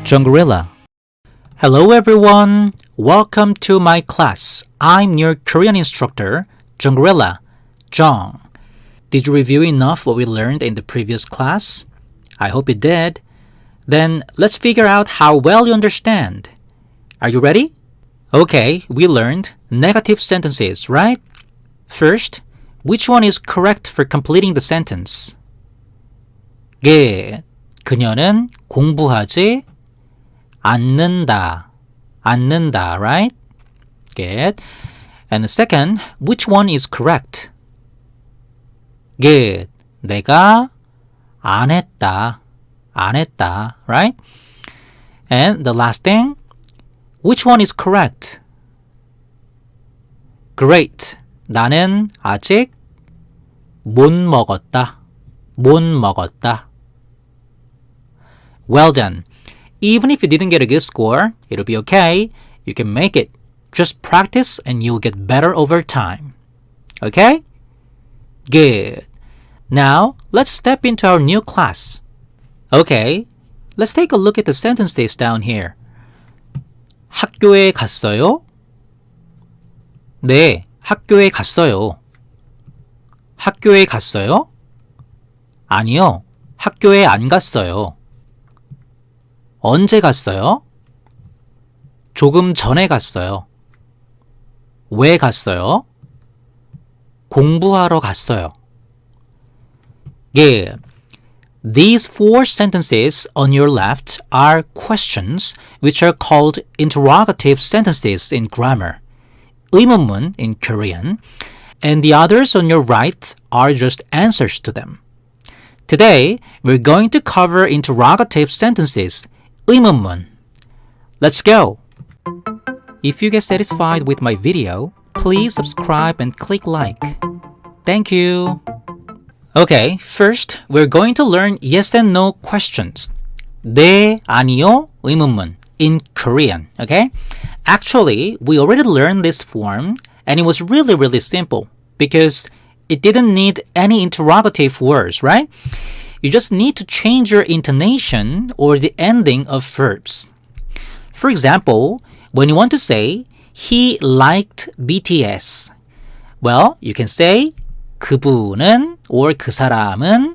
Jeongrila. Hello everyone, welcome to my class. I'm your Korean instructor, Jeongrila, Jong. Did you review enough what we learned in the previous class? I hope you did. Then let's figure out how well you understand. Are you ready? Okay, we learned negative sentences, right? First, which one is correct for completing the sentence? 그녀는 공부하지 않는다. 않는다, right? Good. And the second, which one is correct? Good. 내가 안 했다. 안 했다, right? And the last thing, which one is correct? Great. 나는 아직 못 먹었다. 못 먹었다. Well done. Even if you didn't get a good score, it'll be okay. You can make it. Just practice and you'll get better over time. Okay? Good. Now, let's step into our new class. Okay, let's take a look at the sentences down here. 학교에 갔어요? 네, 학교에 갔어요. 학교에 갔어요? 아니요, 학교에 안 갔어요. 언제 갔어요? 조금 전에 갔어요. 왜 갔어요? 공부하러 갔어요. Yeah. These four sentences on your left are questions which are called interrogative sentences in grammar, 의문문 in Korean, and the others on your right are just answers to them. Today, we're going to cover interrogative sentences, 의문문. Let's go! If you get satisfied with my video, please subscribe and click like. Thank you! Okay, first, we're going to learn yes and no questions. 네, 아니요, 의문문 in Korean, okay? Actually, we already learned this form and it was really simple because it didn't need any interrogative words, right? You just need to change your intonation or the ending of verbs. For example, when you want to say, he liked BTS, well, you can say, 그분은 or 그 사람은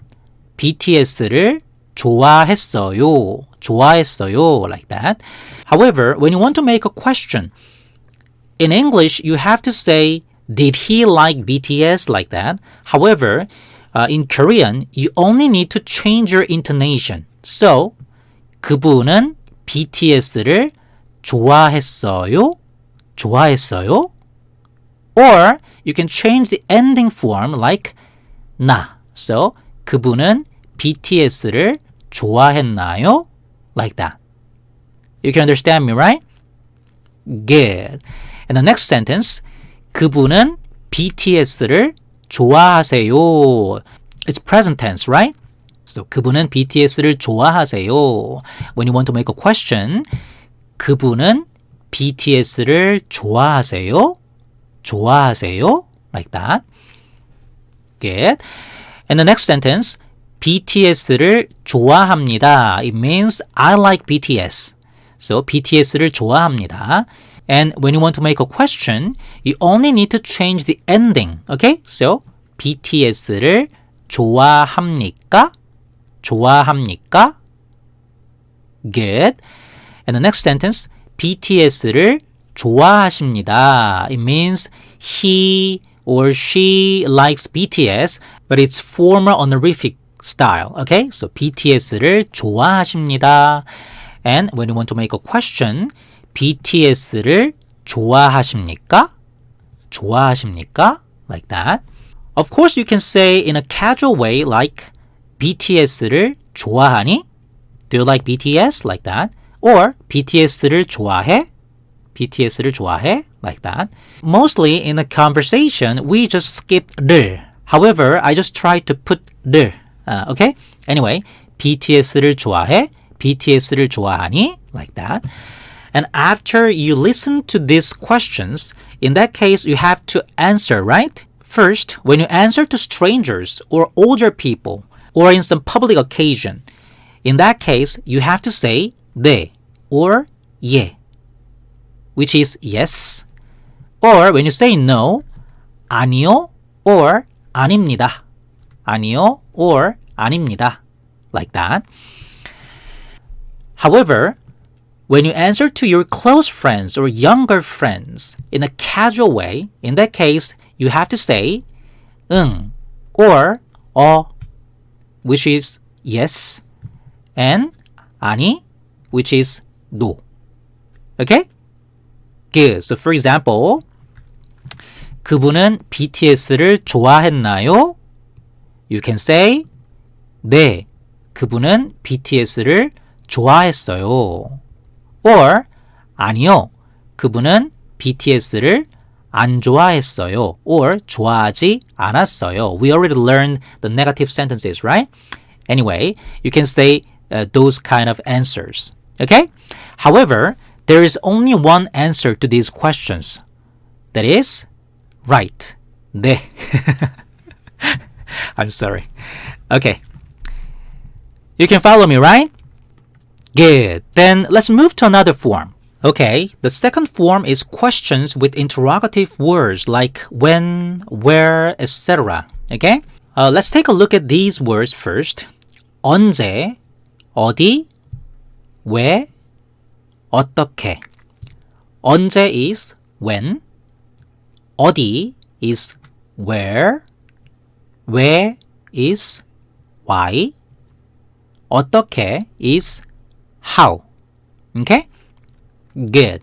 BTS를 좋아했어요. 좋아했어요. Like that. However, when you want to make a question, in English, you have to say, did he like BTS? Like that. However, in Korean, you only need to change your intonation. So, 그분은 BTS를 좋아했어요. 좋아했어요. Or you can change the ending form like 나. So 그분은 BTS를 좋아했나요? Like that. You can understand me, right? Good. And the next sentence, 그분은 BTS를 좋아하세요. It's present tense, right? So 그분은 BTS를 좋아하세요. When you want to make a question, 그분은 BTS를 좋아하세요? 좋아하세요? Like that. Good. And the next sentence, BTS를 좋아합니다. It means I like BTS. So BTS를 좋아합니다. And when you want to make a question, you only need to change the ending. Okay? So BTS를 좋아합니까? 좋아합니까? Good. And the next sentence, BTS를 좋아하십니다. It means he or she likes BTS, but it's formal honorific style. Okay? So BTS를 좋아하십니다. And when you want to make a question, BTS를 좋아하십니까? 좋아하십니까? Like that. Of course, you can say in a casual way like BTS를 좋아하니? Do you like BTS? Like that. Or BTS를 좋아해? BTS를 좋아해? Like that. Mostly in a conversation, we just skipped 를. However, I just tried to put 를. Okay? Anyway, BTS를 좋아해? BTS를 좋아하니? Like that. And after you listen to these questions, in that case, you have to answer, right? First, when you answer to strangers or older people or in some public occasion, in that case, you have to say 네, or 예, which is yes. Or when you say no, 아니요 or 아닙니다. 아니요 or 아닙니다. Like that. However, when you answer to your close friends or younger friends in a casual way, in that case, you have to say 응 or which is yes, and 아니, which is no. Okay? Good. So for example, 그분은 BTS를 좋아했나요? You can say 네, 그분은 BTS를 좋아했어요. Or 아니요, 그분은 BTS를 안 좋아했어요. Or 좋아하지 않았어요. We already learned the negative sentences, right? Anyway, you can say those kind of answers. Okay? However, there is only one answer to these questions. That is right. 네. I'm sorry. Okay. You can follow me, right? Good. Then let's move to another form. Okay, the second form is questions with interrogative words like when, where, etc. Okay? Let's take a look at these words first. 언제, 어디, 왜, 어떻게. 언제 is when, 어디 is where, 왜 is why, 어떻게 is how. Okay? Good.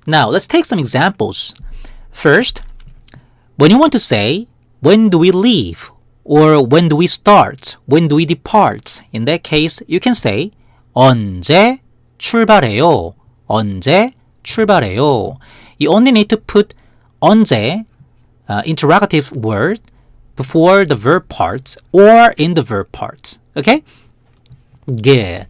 Now, let's take some examples. First, when you want to say, when do we leave? Or when do we start? When do we depart? In that case, you can say, 언제 출발해요? 언제 출발해요? You only need to put 언제, interrogative word, before the verb parts or in the verb parts. Okay? Good.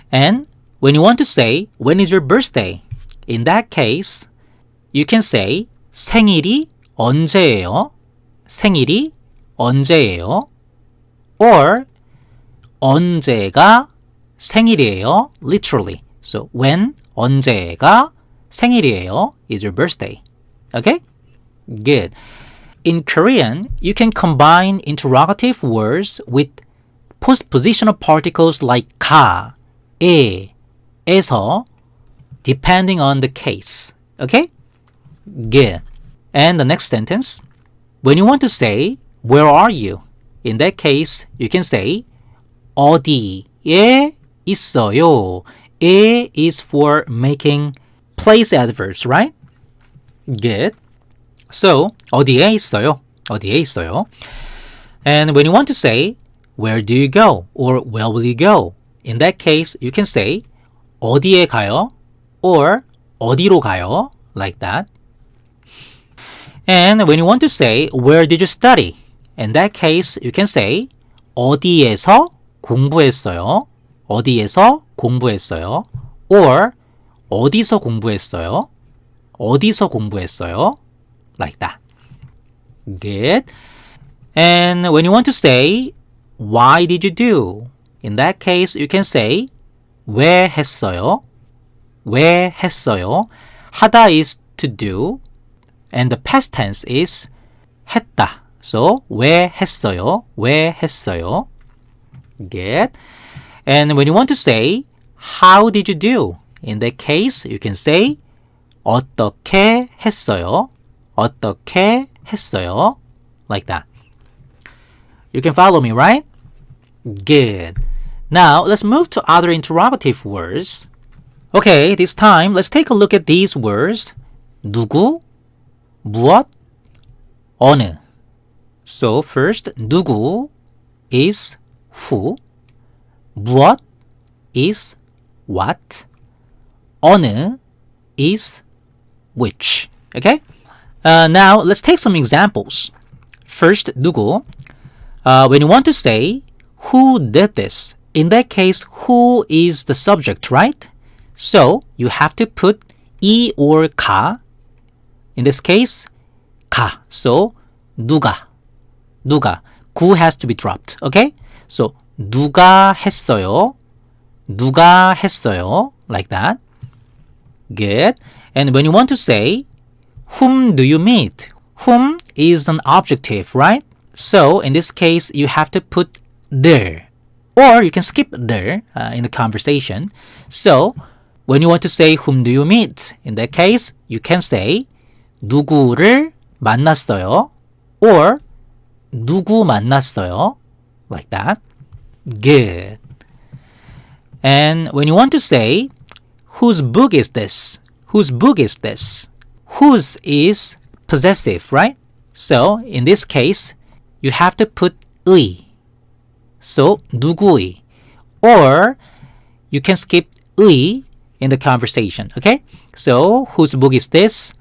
And when you want to say, when is your birthday? In that case, you can say, 생일이 언제예요? 생일이 언제예요? Or, 언제가 생일이에요? Literally. So, when, 언제가 생일이에요 is your birthday. Okay? Good. In Korean, you can combine interrogative words with postpositional particles like 가, 에, 에서, depending on the case. Okay? Good. And the next sentence. When you want to say, where are you? In that case, you can say, 어디에 있어요? 에 is for making place adverbs, right? Good. So, 어디에 있어요? 어디에 있어요? And when you want to say, where do you go? Or where will you go? In that case, you can say, 어디에 가요? Or 어디로 가요? Like that. And when you want to say, where did you study? In that case, you can say, 어디에서 공부했어요? 어디에서 공부했어요? Or 어디서 공부했어요? 어디서 공부했어요? Like that. Good. And when you want to say, why did you do? In that case, you can say, 왜 했어요? 왜 했어요? 하다 is to do, and the past tense is 했다. So, 왜 했어요? 왜 했어요? Good. And when you want to say, how did you do? In that case, you can say, 어떻게 했어요? 어떻게 했어요? Like that. You can follow me, right? Good. Now, let's move to other interrogative words. Okay, this time, let's take a look at these words. 누구, 무엇, 어느. So, first, 누구 is who. 무엇 is what. 어느 is which. Okay? Now, let's take some examples. First, 누구. When you want to say, who did this? In that case, who is the subject, right? So, you have to put 이 or 가. In this case, 가. So, 누가. 누가. 구 has to be dropped. Okay? So, 누가 했어요? 누가 했어요? Like that. Good. And when you want to say, whom do you meet? Whom is an objective, right? So in this case, you have to put there. Or you can skip there in the conversation. So when you want to say, whom do you meet? In that case, you can say, 누구를 만났어요? Or 누구 만났어요? Like that. Good. And when you want to say, whose book is this? Whose book is this? Whose is possessive, right? So in this case, you have to put 의. So 누구의. Or you can skip 의 in the conversation. Okay? So whose book is this?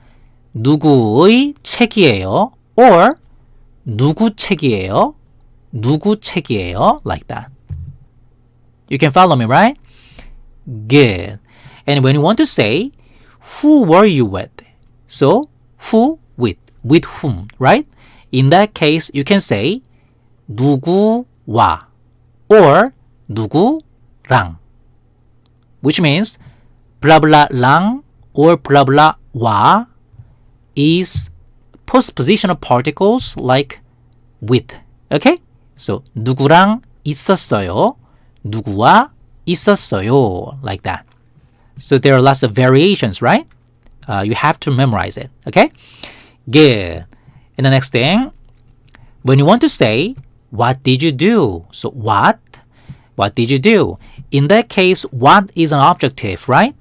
누구의 책이에요? Or 누구 책이에요? 누구 책이에요? Like that. You can follow me, right? Good. And when you want to say, who were you with? So, who with whom, right? In that case, you can say, 누구와 or 누구랑, which means blah blah 랑 or blah blah 와 is postpositional particles like with. Okay? So 누구랑 있었어요. 누구와 있었어요. Like that. So there are lots of variations, right? You have to memorize it. Okay? Good. And the next thing, when you want to say, what did you do? So what did you do? In that case, what is an objective, right?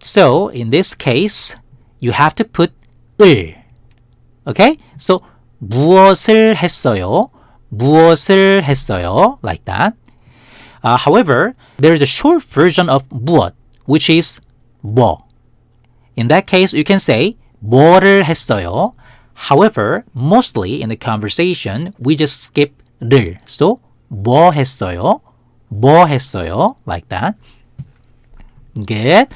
So in this case, you have to put 을. Okay? So 무엇을 했어요? 무엇을 했어요? Like that. However, there is a short version of 무엇, which is 뭐. In that case, you can say 뭐를 했어요. However, mostly in the conversation, we just skip 를. So 뭐 했어요? 뭐 했어요? Like that. Good.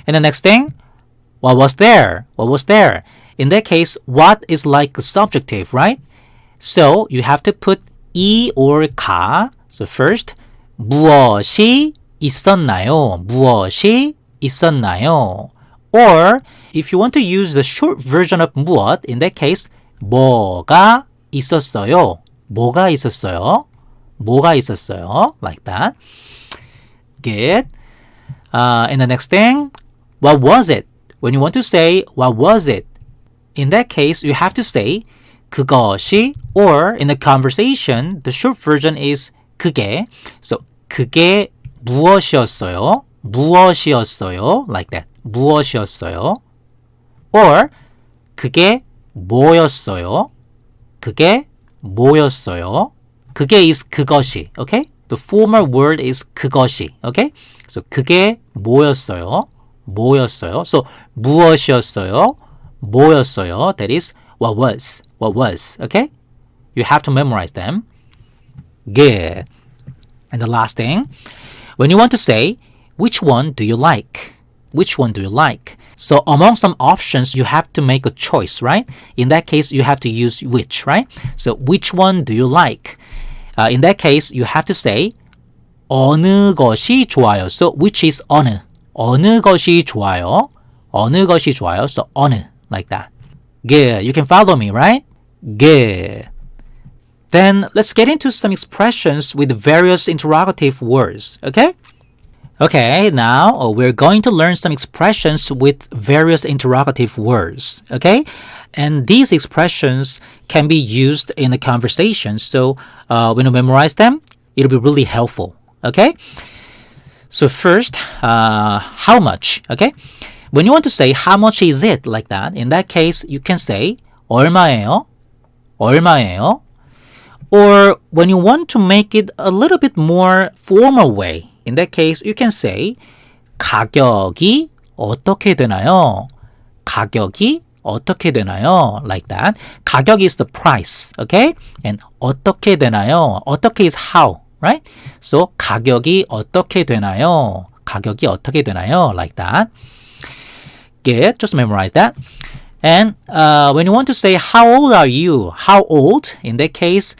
And the next thing, what was there? What was there? In that case, what is like a subjective, right? So you have to put 이 or 가. So first, 무엇이 있었나요? 무엇이 있었나요? Or if you want to use the short version of 무엇, in that case, 뭐가 있었어요? 뭐가 있었어요? 뭐가 있었어요? Like that. Good. And the next thing, what was it? When you want to say, what was it? In that case, you have to say, 그것이, or in the conversation, the short version is 그게. So, 그게 무엇이었어요? 무엇이었어요? Like that. 무엇이었어요? Or, 그게 뭐였어요? 그게 뭐였어요? 그게 is 그것이. Okay? The former word is 그것이. Okay? So, 그게 뭐였어요? 뭐였어요? So, 무엇이었어요? 뭐였어요? That is what was. What was. Okay? You have to memorize them. Good. And the last thing, when you want to say, which one do you like? Which one do you like? So among some options, you have to make a choice, right? In that case, you have to use which, right? So which one do you like? In that case, you have to say, 어느 것이 좋아요. So which is 어느. 어느 것이 좋아요. 어느 것이 좋아요. So 어느. Like that. Good. You can follow me, right? Good. Then let's get into some expressions with various interrogative words, okay? Okay, now we're going to learn some expressions with various interrogative words, okay? And these expressions can be used in a conversation, so when you memorize them, it'll be really helpful, okay? So first, how much, okay? When you want to say how much is it like that, in that case, you can say 얼마예요? 얼마예요? Or when you want to make it a little bit more formal way, in that case, you can say 가격이 어떻게 되나요? 가격이 어떻게 되나요? Like that. 가격 is the price, okay? And 어떻게 되나요? 어떻게 is how, right? So 가격이 어떻게 되나요? 가격이 어떻게 되나요? Like that. Good. Just memorize that. And when you want to say how old are you? How old? In that case,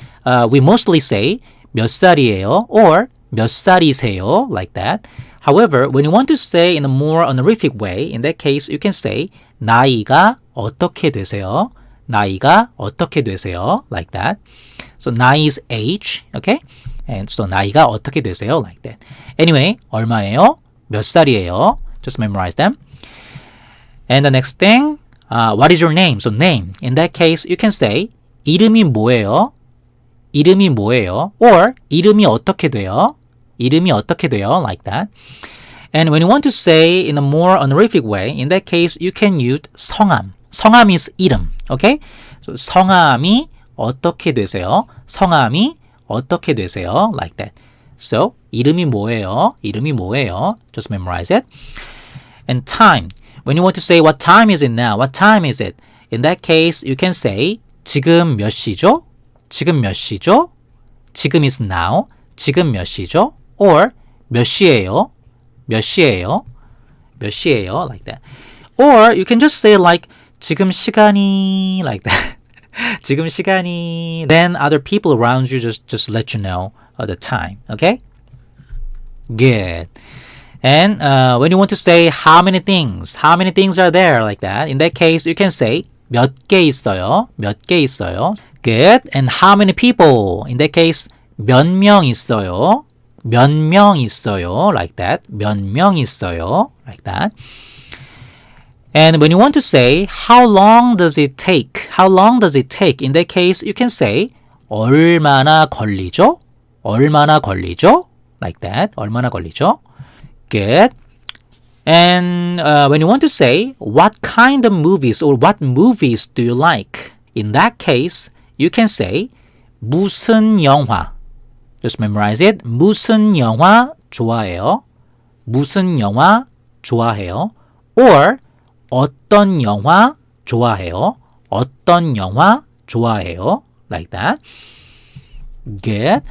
we mostly say 몇 살이에요? Or 몇 살이세요? Like that. However, when you want to say in a more honorific way, in that case, you can say 나이가 어떻게 되세요? 나이가 어떻게 되세요? Like that. So 나이 is age, okay? And so 나이가 어떻게 되세요? Like that. Anyway, 얼마예요? 몇 살이에요? Just memorize them. And the next thing, what is your name? So name. In that case, you can say 이름이 뭐예요? 이름이 뭐예요? Or 이름이 어떻게 돼요? 이름이 어떻게 돼요? Like that. And when you want to say in a more honorific way, in that case, you can use 성함. 성함 is 이름. Okay? So 성함이 어떻게 되세요? 성함이 어떻게 되세요? Like that. So 이름이 뭐예요? 이름이 뭐예요? Just memorize it. And time. When you want to say what time is it now? What time is it? In that case, you can say 지금 몇 시죠? 지금 몇 시죠? 지금 is now. 지금 몇 시죠? Or 몇 시예요? 몇 시예요? 몇 시예요? Like that. Or you can just say like 지금 시간이 like that. 지금 시간이. Then other people around you just let you know the time. Okay? Good. And when you want to say how many things are there like that, in that case you can say 몇 개 있어요. 몇 개 있어요. Good. And how many people? In that case 몇 명 있어요. 몇 명 있어요. Like that. 몇 명 있어요. Like that. And when you want to say how long does it take? How long does it take? In that case you can say 얼마나 걸리죠? 얼마나 걸리죠? Like that. 얼마나 걸리죠? Good. And when you want to say what kind of movies or what movies do you like? In that case, you can say 무슨 영화. Just memorize it. 무슨 영화 좋아해요? 무슨 영화 좋아해요? Or 어떤 영화 좋아해요? 어떤 영화 좋아해요? Like that. Good.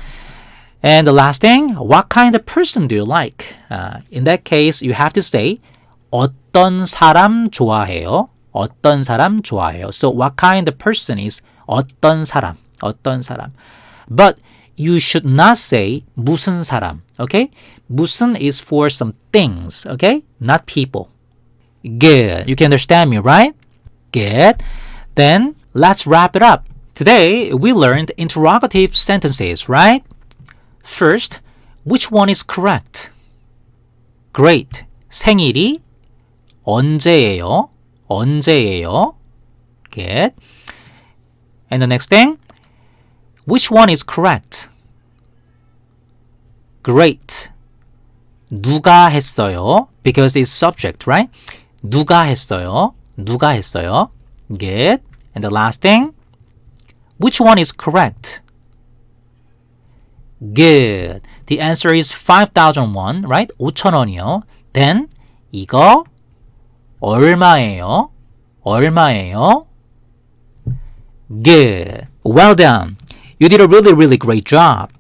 And the last thing, what kind of person do you like? In that case, you have to say 어떤 사람 좋아해요? 어떤 사람 좋아해요? So what kind of person is 어떤 사람? 어떤 사람? But you should not say 무슨 사람. Okay? 무슨 is for some things. Okay? Not people. Good. You can understand me, right? Good. Then let's wrap it up. Today we learned interrogative sentences, right? First, which one is correct? Great. 생일이 언제예요? 언제예요? Good. And the next thing, which one is correct? Great. 누가 했어요? Because it's subject, right? 누가 했어요? 누가 했어요? Good. And the last thing, which one is correct? Good. The answer is 5,001, right? 5,000원이요. Then 이거 얼마예요? 얼마예요? Good. Well done. You did a really great job.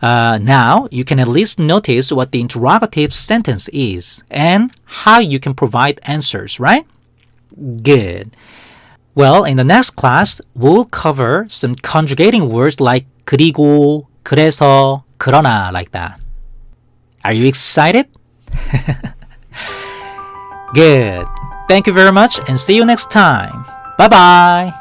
Now you can at least notice what the interrogative sentence is and how you can provide answers, right? Good. Well, in the next class, we'll cover some conjugating words like 그리고, 그래서, 그러나, like that. Are you excited? Good. Thank you very much and see you next time. Bye-bye.